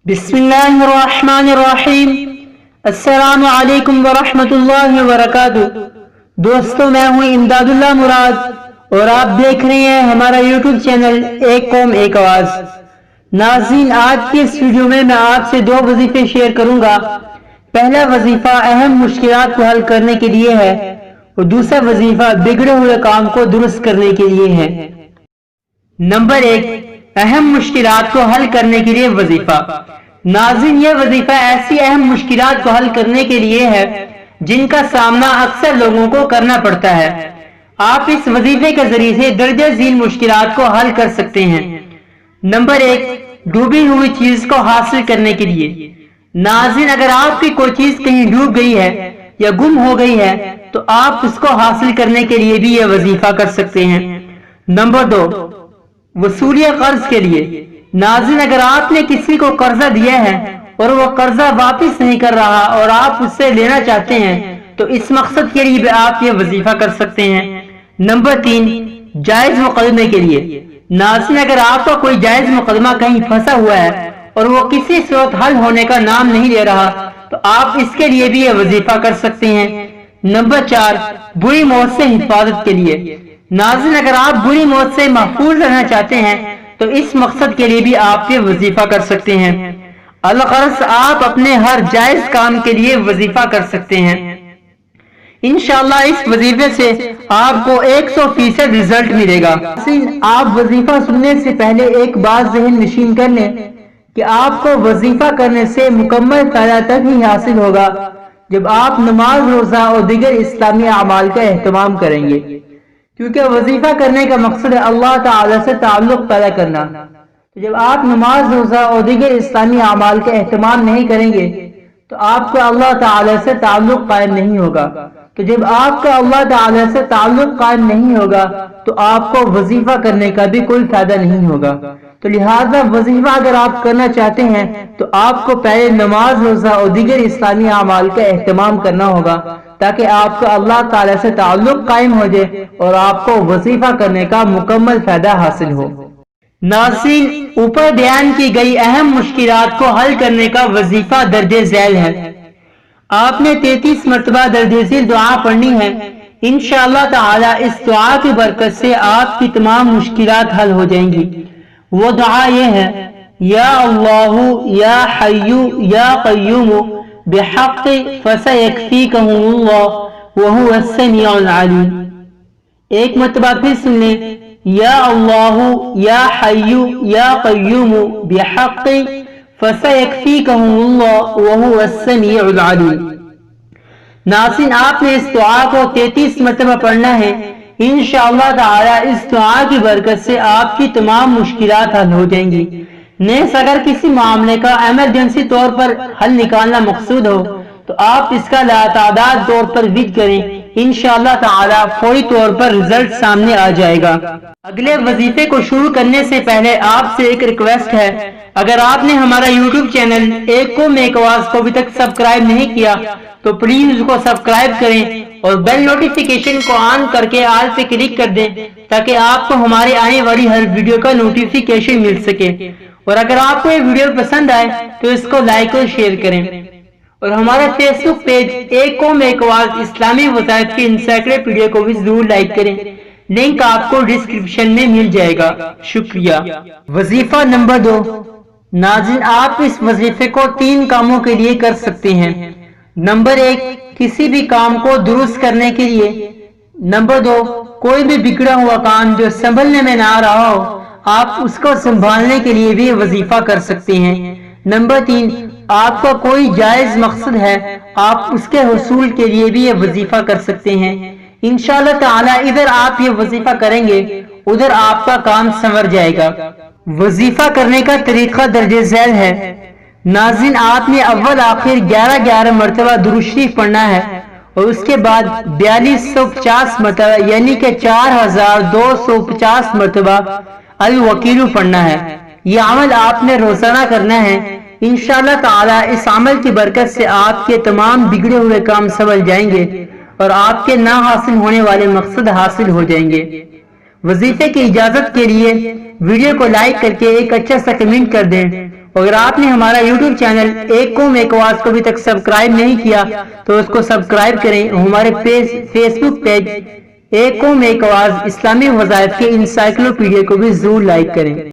بسم اللہ الرحمن الرحیم۔ السلام علیکم ورحمۃ اللہ وبرکاتہ۔ دوستو، میں ہوں امداد اللہ مراد اور آپ دیکھ رہے ہیں ہمارا یوٹیوب چینل ایک قوم ایک آواز۔ ناظرین، آج کی اس ویڈیو میں آپ سے دو وظیفے شیئر کروں گا۔ پہلا وظیفہ اہم مشکلات کو حل کرنے کے لیے ہے اور دوسرا وظیفہ بگڑے ہوئے کام کو درست کرنے کے لیے ہے۔ نمبر 1، اہم مشکلات کو حل کرنے کے لیے وظیفہ۔ ناظرین، یہ وظیفہ ایسی اہم مشکلات کو حل کرنے کے لیے ہے جن کا سامنا اکثر لوگوں کو کرنا پڑتا ہے۔ آپ اس وظیفے کے ذریعے سے درجہ ذیل مشکلات کو حل کر سکتے ہیں۔ نمبر 1، ڈوبی ہوئی چیز کو حاصل کرنے کے لیے۔ ناظرین، اگر آپ کی کوئی چیز کہیں ڈوب گئی ہے یا گم ہو گئی ہے تو آپ اس کو حاصل کرنے کے لیے بھی یہ وظیفہ کر سکتے ہیں۔ نمبر 2، وصولیہ قرض کے لیے۔ ناظرین، اگر آپ نے کسی کو قرضہ دیا ہے اور وہ قرضہ واپس نہیں کر رہا اور آپ اس سے لینا چاہتے ہیں تو اس مقصد کے لیے بھی آپ یہ وظیفہ کر سکتے ہیں۔ نمبر 3، جائز مقدمے کے لیے۔ ناظرین، اگر آپ کا کوئی جائز مقدمہ کہیں پھنسا ہوا ہے اور وہ کسی صورت حل ہونے کا نام نہیں لے رہا تو آپ اس کے لیے بھی یہ وظیفہ کر سکتے ہیں۔ نمبر 4، بری موت سے حفاظت کے لیے۔ ناظرین، اگر آپ بری موت سے محفوظ رہنا چاہتے ہیں تو اس مقصد کے لیے بھی آپ یہ وظیفہ کر سکتے ہیں۔ الغرض، آپ اپنے ہر جائز کام کے لیے وظیفہ کر سکتے ہیں۔ انشاءاللہ اس وظیفے سے آپ کو 100% رزلٹ ملے گا۔ آپ وظیفہ سننے سے پہلے ایک بات ذہن نشین کر لیں کہ آپ کو وظیفہ کرنے سے مکمل فائدہ تب ہی حاصل ہوگا جب آپ نماز، روزہ اور دیگر اسلامی اعمال کا اہتمام کریں گے، کیونکہ وظیفہ کرنے کا مقصد ہے اللہ تعالی سے تعلق پیدا کرنا۔ تو جب آپ نماز، روزہ اور دیگر اسلامی اعمال کا اہتمام نہیں کریں گے تو آپ کا اللہ تعالی سے تعلق قائم نہیں ہوگا۔ تو جب آپ کا اللہ تعالی سے تعلق قائم نہیں ہوگا تو آپ کو وظیفہ کرنے کا بھی کوئی فائدہ نہیں ہوگا۔ تو لہذا وظیفہ اگر آپ کرنا چاہتے ہیں تو آپ کو پہلے نماز، روزہ اور دیگر اسلامی اعمال کا اہتمام کرنا ہوگا تاکہ آپ کا اللہ تعالی سے تعلق قائم ہو جائے اور آپ کو وظیفہ کرنے کا مکمل فائدہ حاصل ہو۔ ناظرین، اوپر بیان کی گئی اہم مشکلات کو حل کرنے کا وظیفہ درج ذیل ہے۔ آپ نے 33 مرتبہ درج ذیل دعا پڑھنی ہے۔ انشاءاللہ تعالی اس دعا کی برکت سے آپ کی تمام مشکلات حل ہو جائیں گی۔ وہ دعا یہ ہے: یا اللہ یا حی یا قیوم بحق فسیکفیکہم اللہ وہو السمیع العلیم۔ ایک مرتبہ پھر سن لیں: یا اللہ یا حی یا قیوم بحق فسیکفیکہم اللہ وہو السمیع العلیم۔ ناظرین، آپ نے اس دعا کو 33 مرتبہ پڑھنا ہے۔ انشاءاللہ تعالی اس دعا کی برکت سے آپ کی تمام مشکلات حل ہو جائیں گی۔ نیز اگر کسی معاملے کا ایمرجنسی طور پر حل نکالنا مقصود ہو تو آپ اس کا لاتعداد طور پر وزٹ کریں، انشاءاللہ تعالی فوری طور پر رزلٹ سامنے آ جائے گا۔ اگلے وظیفے کو شروع کرنے سے پہلے آپ سے ایک ریکویسٹ ہے، اگر آپ نے ہمارا یوٹیوب چینل ایک قوم ایک آواز کو ابھی تک سبسکرائب نہیں کیا تو پلیز اس کو سبسکرائب کریں اور بیل نوٹیفیکیشن کو آن کر کے آل پہ کلک کر دیں تاکہ آپ کو ہمارے آنے والی ہر ویڈیو کا نوٹیفیکیشن مل سکے۔ اور اگر آپ کو یہ ویڈیو پسند آئے تو اس کو لائک اور شیئر کریں، اور ہمارا فیس بک پیج ایک قوم ایک آواز اسلامی وسائل کی انسائکلوپیڈیا کو بھی ضرور لائک کریں۔ لنک آپ کو ڈسکرپشن میں مل جائے گا۔ شکریہ۔ وظیفہ نمبر 2۔ ناظرین، آپ اس وظیفے کو 3 کاموں کے لیے کر سکتے ہیں۔ نمبر 1، کسی بھی کام کو درست کرنے کے لیے۔ نمبر 2، کوئی بھی بگڑا ہوا کام جو سنبھلنے میں نہ آ رہا ہو آپ اس کو سنبھالنے کے لیے بھی وظیفہ کر سکتے ہیں۔ نمبر 3، آپ کا کوئی جائز مقصد ہے آپ اس کے حصول کے لیے بھی یہ وظیفہ کر سکتے ہیں۔ انشاءاللہ تعالی ادھر آپ یہ وظیفہ کریں گے ادھر آپ کا کام سنور جائے گا۔ وظیفہ کرنے کا طریقہ درج ذیل ہے۔ ناظرین، آپ نے اول آخر 11 مرتبہ درود شریف پڑھنا ہے اور اس کے بعد 4250 مرتبہ یعنی کہ 4250 مرتبہ الوکیل پڑھنا ہے۔ یہ عمل آپ نے روزانہ کرنا ہے۔ انشاءاللہ تعالی اس عمل کی برکت سے آپ کے تمام بگڑے ہوئے کام سنبھل جائیں گے اور آپ کے نہ حاصل ہونے والے مقصد حاصل ہو جائیں گے۔ وظیفے کی اجازت کے لیے ویڈیو کو لائک کر کے ایک اچھا سا کمنٹ کر دیں اگر آپ نے ہمارا یوٹیوب چینل ایک قوم ایک آواز کو ابھی تک سبسکرائب نہیں کیا تو اس کو سبسکرائب کریں، ہمارے فیس بک پیج ایک قوم ایک آواز اسلامی وظائف کے انسائکلوپیڈیا کو بھی ضرور لائک کریں۔